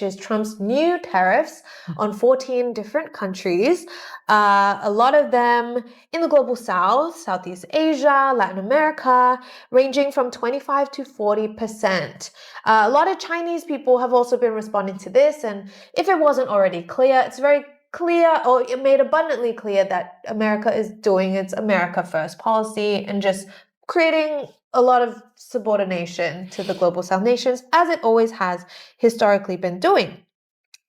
is Trump's new tariffs on 14 different countries, a lot of them in the global south, Southeast Asia, Latin America, ranging from 25 to 40%. A lot of Chinese people have also been responding to this, and if it wasn't already clear, it's very clear, or it made abundantly clear, that America is doing its America First policy and just creating a lot of subordination to the global south nations, as it always has historically been doing.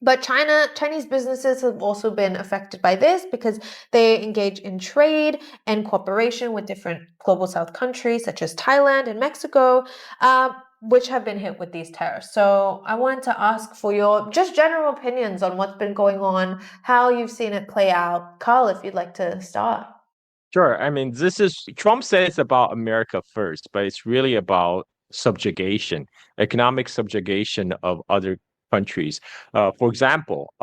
But Chinese businesses have also been affected by this because they engage in trade and cooperation with different global south countries such as Thailand and Mexico, which have been hit with these tariffs. So I wanted to ask for your just general opinions on what's been going on, how you've seen it play out. Carl, if you'd like to start. Sure. I mean, this is Trump says it's about America first, but it's really about subjugation, economic subjugation of other countries. For example,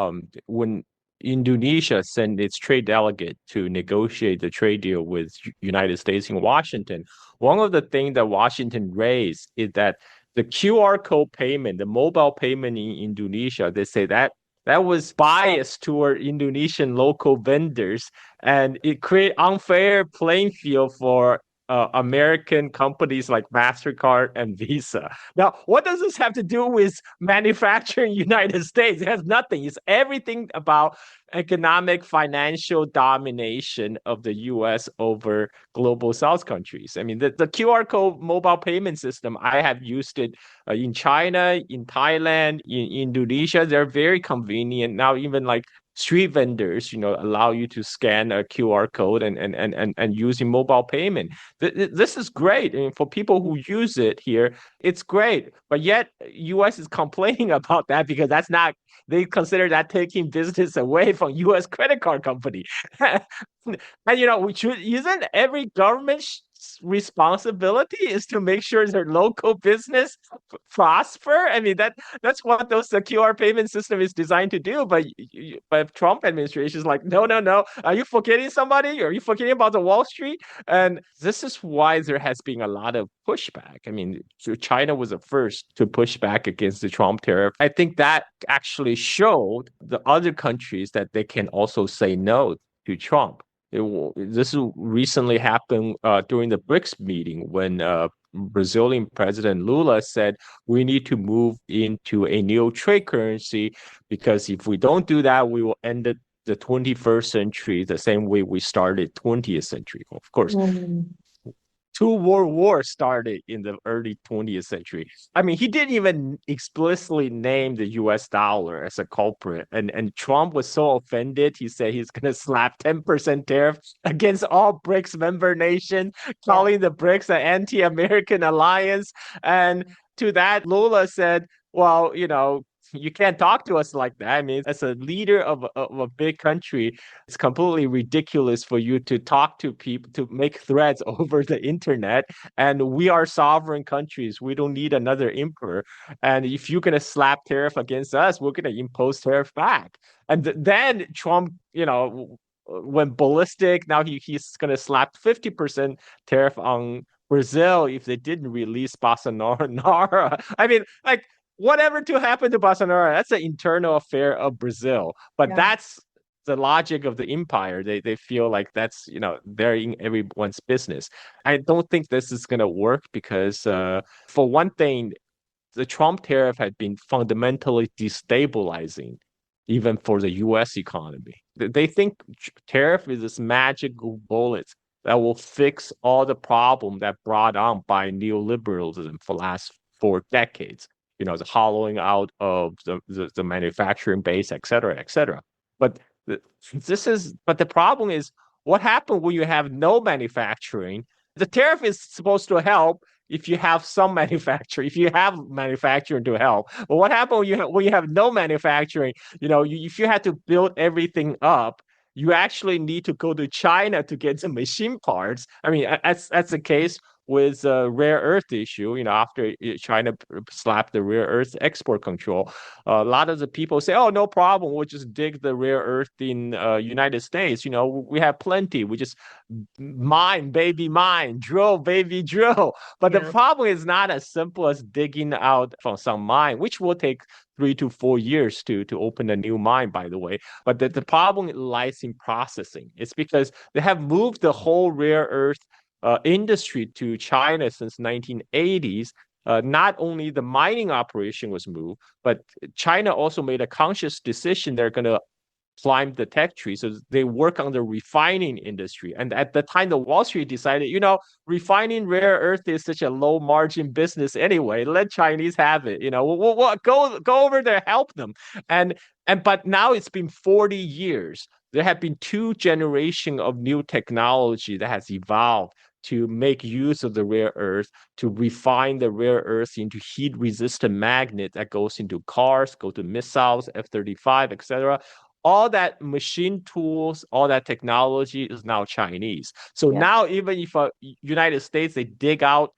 when Indonesia sent its trade delegate to negotiate the trade deal with United States in Washington, one of the things that Washington raised is that the QR code payment, the mobile payment in Indonesia, they say that was biased toward Indonesian local vendors, and it create unfair playing field for American companies like MasterCard and Visa. Now, what does this have to do with manufacturing United States? It has nothing. It's everything about economic, financial domination of the US over global South countries. I mean, the QR code mobile payment system, I have used it in China, in Thailand, in Indonesia. They're very convenient. Now, even like street vendors, allow you to scan a QR code and using mobile payment. This is great. I mean, for people who use it here, it's great. But yet, US is complaining about that because that's not. They consider that taking business away from U.S. credit card company. And which isn't every government's responsibility is to make sure their local business prosper. I mean that's what those QR payment system is designed to do. But Trump administration is like, no. Are you forgetting somebody? Are you forgetting about the Wall Street? And this is why there has been a lot of pushback. I mean, China was the first to push back against the Trump tariff. I think that actually showed the other countries that they can also say no to Trump. This recently happened during the BRICS meeting when Brazilian President Lula said we need to move into a new trade currency because if we don't do that, we will end the 21st century the same way we started 20th century. Of course, two world wars started in the early 20th century. I mean, he didn't even explicitly name the US dollar as a culprit. And Trump was so offended, he said he's going to slap 10% tariff against all BRICS member nations, calling the BRICS an anti-American alliance. And to that, Lula said, well, you can't talk to us like that. I mean, as a leader of a big country, it's completely ridiculous for you to talk to people, to make threats over the internet. And we are sovereign countries. We don't need another emperor. And if you're going to slap tariff against us, we're going to impose tariff back. And then Trump, went ballistic. Now he's going to slap 50% tariff on Brazil if they didn't release Bolsonaro. I mean, like, whatever to happen to Bolsonaro, that's an internal affair of Brazil. But that's the logic of the empire. They feel like that's, they're in everyone's business. I don't think this is going to work because, for one thing, the Trump tariff had been fundamentally destabilizing, even for the U.S. economy. They think tariff is this magical bullet that will fix all the problem that brought on by neoliberalism for the last 4 decades. The hollowing out of the manufacturing base, et cetera, et cetera. But the problem is what happened when you have no manufacturing. The tariff is supposed to help if you have some manufacturing, if you have manufacturing to help. But what happened when you have no manufacturing? If you had to build everything up, you actually need to go to China to get some machine parts. I mean, that's the case with a rare earth issue, after China slapped the rare earth export control, a lot of the people say, oh, no problem, we'll just dig the rare earth in United States. We have plenty. We just mine, baby, mine, drill, baby, drill. But the problem is not as simple as digging out from some mine, which will take 3 to 4 years to open a new mine, by the way. But the problem lies in processing. It's because they have moved the whole rare earth industry to China since 1980s. Not only the mining operation was moved, but China also made a conscious decision they're going to climb the tech tree. So they work on the refining industry. And at the time, the Wall Street decided, refining rare earth is such a low margin business anyway. Let Chinese have it. We'll go over there, help them. But now it's been 40 years. There have been 2 generations of new technology that has evolved to make use of the rare earth, to refine the rare earth into heat-resistant magnet that goes into cars, go to missiles, F-35, etc. All that machine tools, all that technology is now Chinese. So now even if United States, they dig out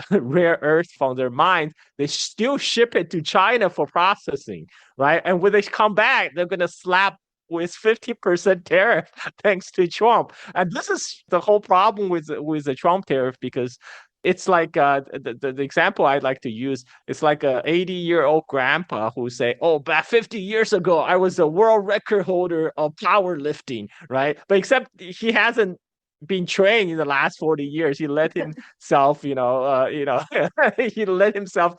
rare earth from their mines, they still ship it to China for processing, right? And when they come back, they're going to slap with 50% tariff thanks to Trump. And this is the whole problem with the Trump tariff, because it's like the example I'd like to use. It's like a 80-year-old grandpa who say, oh, back 50 years ago, I was a world record holder of powerlifting, right? But except he hasn't been trained in the last 40 years. He let himself, he let himself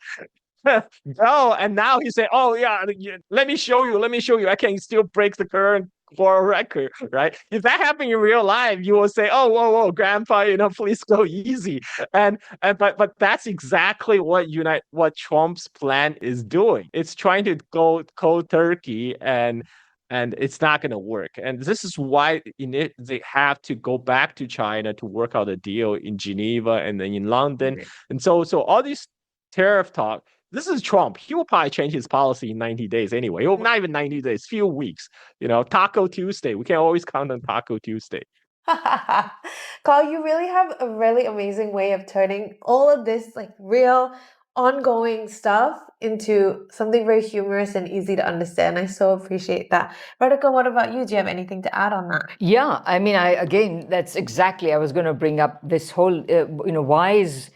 go, and now he say, oh yeah, let me show you, I can still break the current world record, right? If that happened in real life, you will say, oh, whoa, grandpa, please go easy. But that's exactly what Trump's plan is doing. It's trying to go cold turkey, and it's not going to work. And this is why they have to go back to China to work out a deal in Geneva and then in London. And so all these tariff talk, this is Trump. He will probably change his policy in 90 days anyway. Not even 90 days, few weeks. Taco Tuesday. We can always count on Taco Tuesday. Carl, you really have a really amazing way of turning all of this like real ongoing stuff into something very humorous and easy to understand. I so appreciate that. Radhika, what about you? Do you have anything to add on that? Yeah, I mean, again, that's exactly, I was going to bring up this whole, why is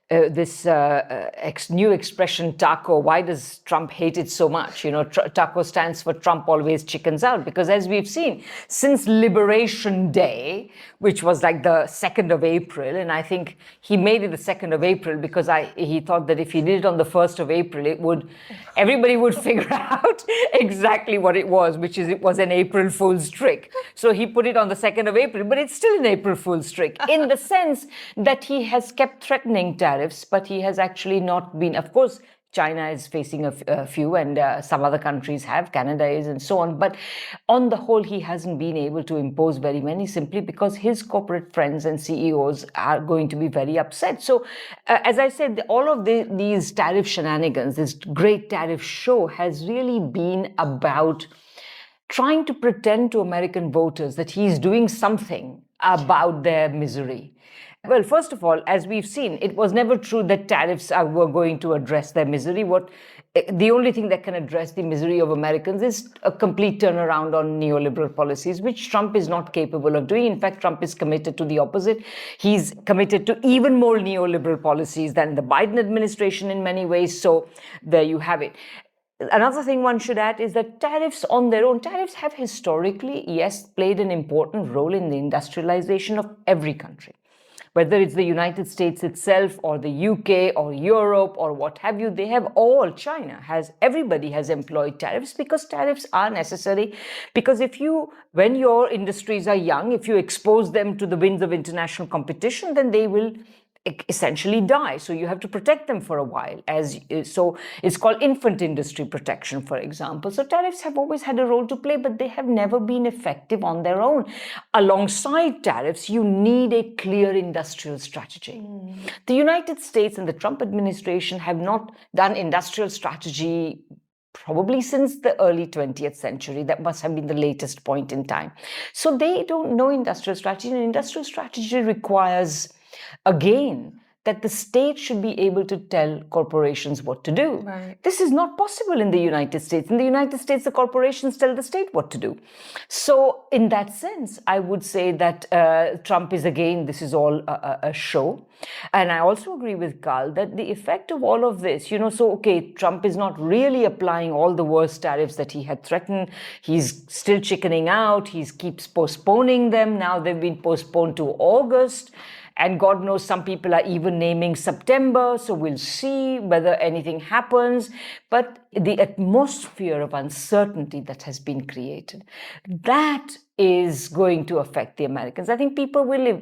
this new expression taco, why does Trump hate it so much? Taco stands for Trump always chickens out, because as we've seen, since Liberation Day, which was like the 2nd of April, and I think he made it the 2nd of April because he thought that if he did it on the 1st of April, everybody would figure out exactly what it was, which is it was an April Fool's trick. So he put it on the 2nd of April, but it's still an April Fool's trick in the sense that he has kept threatening tariffs, but he has actually not been. Of course, China is facing a few, and some other countries have, Canada is, and so on. But on the whole, he hasn't been able to impose very many, simply because his corporate friends and CEOs are going to be very upset. So, as I said, all of these tariff shenanigans, this great tariff show, has really been about trying to pretend to American voters that he's doing something about their misery. Well, first of all, as we've seen, it was never true that tariffs were going to address their misery. The only thing that can address the misery of Americans is a complete turnaround on neoliberal policies, which Trump is not capable of doing. In fact, Trump is committed to the opposite. He's committed to even more neoliberal policies than the Biden administration in many ways. So there you have it. Another thing one should add is that tariffs on their own, tariffs have historically, yes, played an important role in the industrialization of every country. Whether it's the United States itself or the UK or Europe or what have you, everybody has employed tariffs, because tariffs are necessary. Because when your industries are young, if you expose them to the winds of international competition, then they will essentially die. So you have to protect them for a while. So it's called infant industry protection, for example. So tariffs have always had a role to play, but they have never been effective on their own. Alongside tariffs, you need a clear industrial strategy. The United States and the Trump administration have not done industrial strategy probably since the early 20th century. That must have been the latest point in time. So they don't know industrial strategy, and industrial strategy requires, again, that the state should be able to tell corporations what to do. Right. This is not possible in the United States. In the United States, the corporations tell the state what to do. So in that sense, I would say that Trump is, again, this is all a show. And I also agree with Carl that the effect of all of this, Trump is not really applying all the worst tariffs that he had threatened. He's still chickening out. He keeps postponing them. Now they've been postponed to August. And God knows some people are even naming September. So we'll see whether anything happens. But the atmosphere of uncertainty that has been created, that is going to affect the Americans. I think people will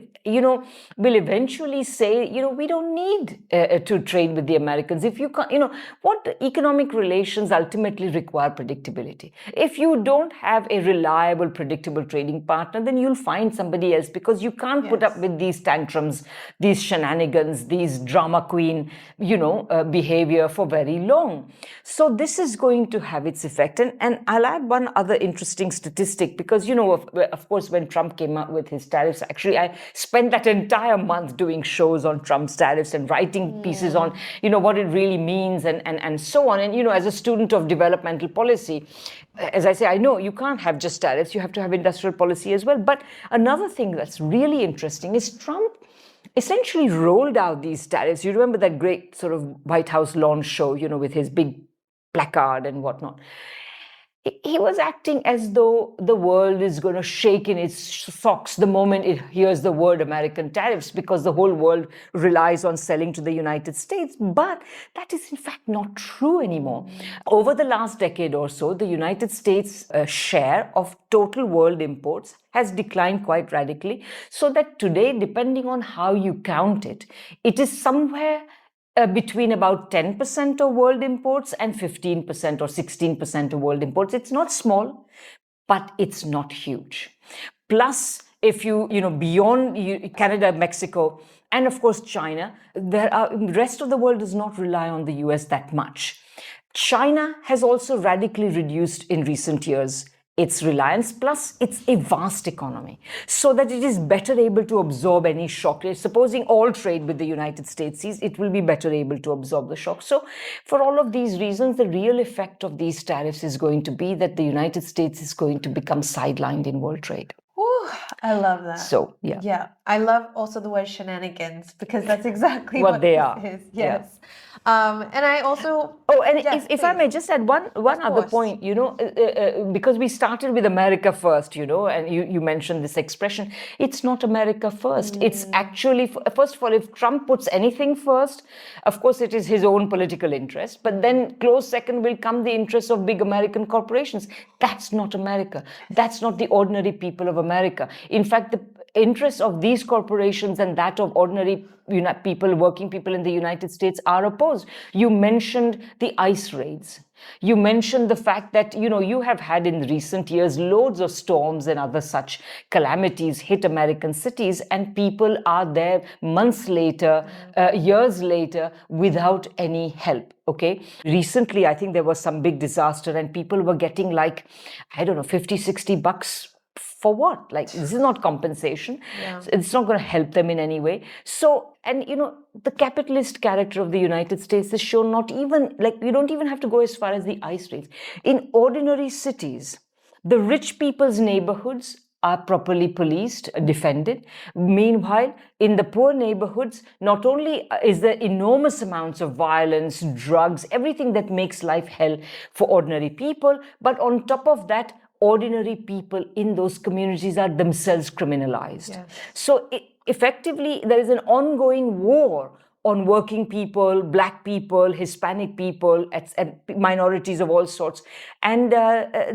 eventually say, we don't need to trade with the Americans. If you can't, what economic relations ultimately require predictability. If you don't have a reliable, predictable trading partner, then you'll find somebody else, because you can't put up with these tantrums, these shenanigans, these drama queen, behavior for very long. So this is going to have its effect. And I'll add one other interesting statistic, because, of course, when Trump came out with his tariffs, actually, I spent that entire month doing shows on Trump's tariffs and writing pieces on, what it really means and so on. And, as a student of developmental policy, as I say, I know you can't have just tariffs, you have to have industrial policy as well. But another thing that's really interesting is Trump essentially rolled out these tariffs. You remember that great sort of White House launch show, with his big placard and whatnot. He was acting as though the world is going to shake in its socks the moment it hears the word American tariffs, because the whole world relies on selling to the United States. But that is in fact not true anymore. Over the last decade or so, the United States share of total world imports has declined quite radically, so that today, depending on how you count it, it is somewhere between about 10% of world imports and 15% or 16% of world imports. It's not small, but it's not huge. Plus, if beyond Canada, Mexico, and of course China, the rest of the world does not rely on the US that much. China has also radically reduced in recent years its reliance, plus it's a vast economy, so that it is better able to absorb any shock. Supposing all trade with the United States cease, it will be better able to absorb the shock. So for all of these reasons, the real effect of these tariffs is going to be that the United States is going to become sidelined in world trade. Ooh, I love that. So, yeah. Yeah. I love also the word shenanigans, because that's exactly what they are. Is. Yes. Yeah. And I also... Oh, and yes, if I may just add one other point, because we started with America first, and you mentioned this expression, it's not America first. It's actually, first of all, if Trump puts anything first, of course, it is his own political interest, but then close second will come the interests of big American corporations. That's not America. That's not the ordinary people of America. In fact, the interests of these corporations and that of ordinary people, working people in the United States are opposed. You mentioned the ICE raids. You mentioned the fact that, you have had in recent years loads of storms and other such calamities hit American cities, and people are there months later, years later, without any help. Okay. Recently, I think there was some big disaster and people were getting $50-$60 for what? Like, this is not compensation. Yeah. So it's not going to help them in any way. So, and the capitalist character of the United States is shown not even, you don't even have to go as far as the ICE raids. In ordinary cities, the rich people's neighborhoods are properly policed, defended. Meanwhile, in the poor neighborhoods, not only is there enormous amounts of violence, drugs, everything that makes life hell for ordinary people, but on top of that, ordinary people in those communities are themselves criminalized. Yes. So effectively, there is an ongoing war on working people, Black people, Hispanic people, and minorities of all sorts. And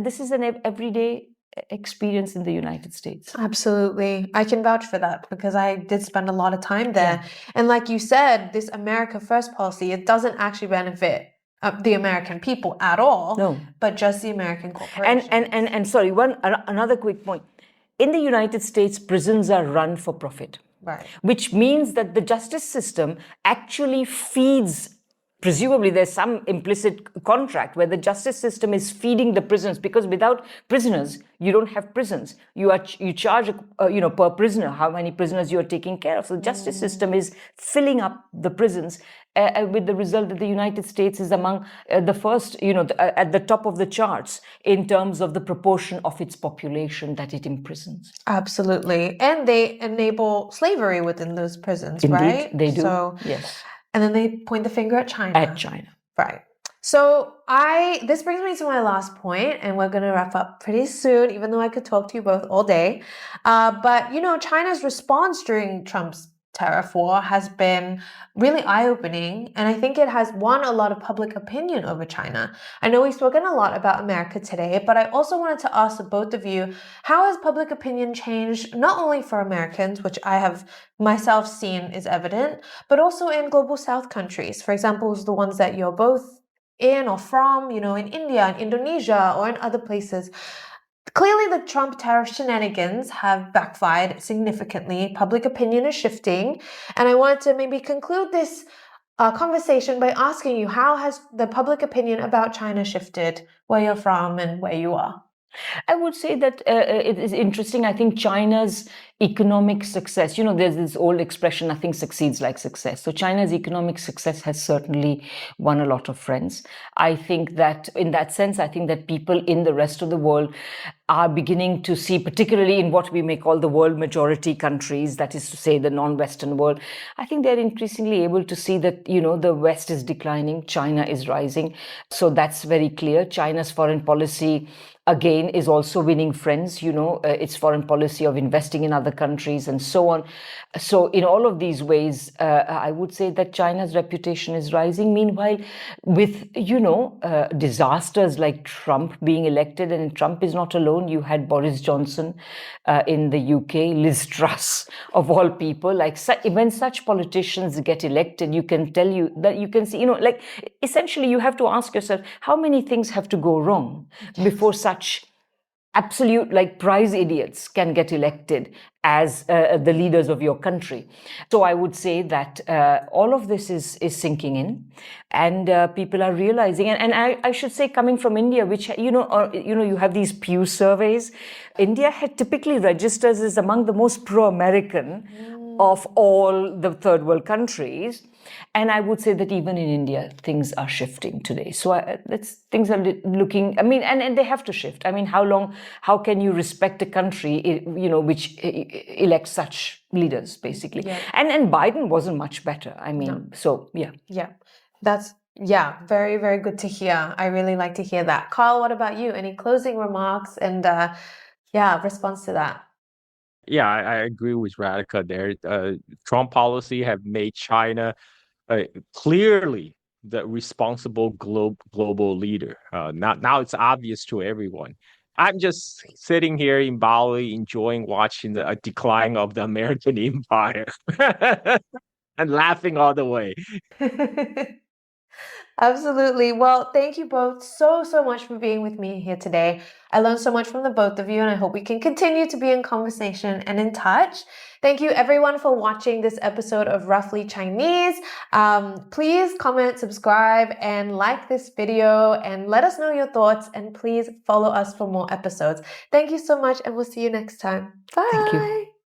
this is an everyday experience in the United States. Absolutely. I can vouch for that, because I did spend a lot of time there. Yeah. And like you said, this America First policy, it doesn't actually benefit the American people at all, no, but just the American corporations. And sorry, another quick point. In the United States, prisons are run for profit, right? Which means that the justice system actually feeds presumably there's some implicit contract where the justice system is feeding the prisoners, because without prisoners, you don't have prisons. You charge per prisoner how many prisoners you are taking care of. So the justice system is filling up the prisons, with the result that the United States is among the first, at the top of the charts in terms of the proportion of its population that it imprisons. Absolutely. And they enable slavery within those prisons, Indeed, right? they do. So, yes. And then they point the finger at China. At China. Right. So this brings me to my last point, and we're going to wrap up pretty soon, even though I could talk to you both all day. But, China's response during Trump's tariff war has been really eye-opening, and I think it has won a lot of public opinion over China. I know we've spoken a lot about America today, but I also wanted to ask both of you, how has public opinion changed, not only for Americans, which I have myself seen is evident, but also in global South countries, for example, the ones that you're both in or from, in India and Indonesia or in other places. Clearly, the Trump tariff shenanigans have backfired significantly. Public opinion is shifting. And I wanted to maybe conclude this conversation by asking you, how has the public opinion about China shifted where you're from and where you are? I would say that it is interesting. I think China's economic success, there's this old expression, nothing succeeds like success. So China's economic success has certainly won a lot of friends. I think that in that sense, I think that people in the rest of the world are beginning to see, particularly in what we may call the world majority countries, that is to say the non-Western world, I think they're increasingly able to see that, the West is declining, China is rising. So that's very clear. China's foreign policy, again, is also winning friends, its foreign policy of investing in other countries and so on. So in all of these ways, I would say that China's reputation is rising. Meanwhile, with, disasters like Trump being elected, and Trump is not alone. You had Boris Johnson in the UK, Liz Truss, of all people. Like when such politicians get elected, you can see, essentially you have to ask yourself, how many things have to go wrong before such absolute prize idiots can get elected as the leaders of your country. So I would say that all of this is sinking in, and people are realizing, and I should say, coming from India, which you have these Pew surveys, India had typically registers as among the most pro-American of all the third world countries. And I would say that even in India, things are shifting today. So things are looking, and they have to shift. How can you respect a country, which elects such leaders, basically? Yeah. And Biden wasn't much better. No. So, yeah. Yeah, that's, very, very good to hear. I really like to hear that. Carl, what about you? Any closing remarks and, response to that? Yeah, I agree with Radhika there. Trump policy have made China clearly the responsible global leader. Now it's obvious to everyone. I'm just sitting here in Bali enjoying watching the decline of the American empire and laughing all the way. Absolutely. Well, thank you both so much for being with me here today. I learned so much from the both of you, and I hope we can continue to be in conversation and in touch. Thank you everyone for watching this episode of Roughly Chinese. Please comment, subscribe, and like this video, and let us know your thoughts, and please follow us for more episodes. Thank you so much, and we'll see you next time. Bye. Thank you.